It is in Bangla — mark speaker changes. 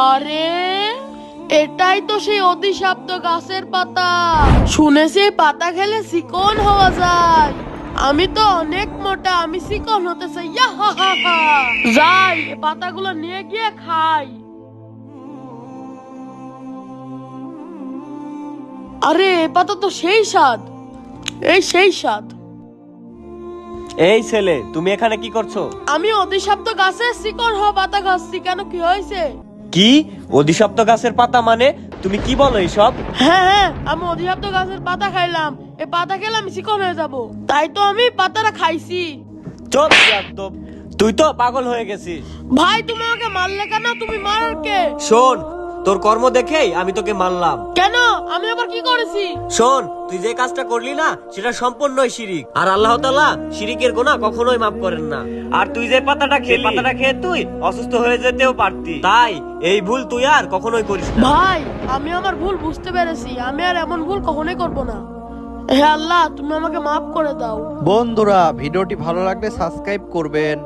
Speaker 1: আরে এটাই তো সেই অভিশপ্ত গাছের পাতা। শুনেছি পাতা খেলে চিকন হওয়া যায়। আমি তো অনেক মোটা, আমি চিকন হতে চাই। যাই পাতাগুলো নিয়ে গিয়ে খাই। আরে এ পাতা তো সেই স্বাদ, সেই স্বাদ।
Speaker 2: এই ছেলে, তুমি এখানে কি করছো?
Speaker 1: আমি অভিশপ্ত গাছের চিকন হওয়া পাতা খাচ্ছি। কেন, কি হয়েছে?
Speaker 2: কি অধিশপ্ত গাছের পাতা মানে? তুমি কি বলো এইসব?
Speaker 1: হ্যাঁ, আমি অভিশপ্ত গাছের পাতা খাইলাম। এই পাতা খেলে আমি চিকন হয়ে যাব, তাই তো আমি পাতাটা খাইছি।
Speaker 2: চুপ একদম, তুই তো পাগল হয়ে গেছিস।
Speaker 1: ভাই তুমি আমাকে মারলে কেন? তুমি মারার কে?
Speaker 2: শোন, তোর কর্ম দেখেই আমি তোকে মারলাম।
Speaker 1: কেন, আমি আবার কি করেছি?
Speaker 2: শোন, তুই যে কাজটা করলি না সেটা সম্পূর্ণই শিরিক, আর আল্লাহ তাআলা শিরিকের গুনাহ কখনোই মাফ করেন না। আর তুই যে পাতাটা খেয়ে তুই অসুস্থ হয়ে যেতেও পারতি, তাই এই ভুল তুই আর কখনোই করিস না।
Speaker 1: ভাই আমি আমার ভুল বুঝতে পেরেছি, আমি আর এমন ভুল কখনোই করব না। হে আল্লাহ, তুমি আমাকে মাফ করে দাও।
Speaker 3: বন্ধুরা, ভিডিওটি ভালো লাগলে সাবস্ক্রাইব করবেন।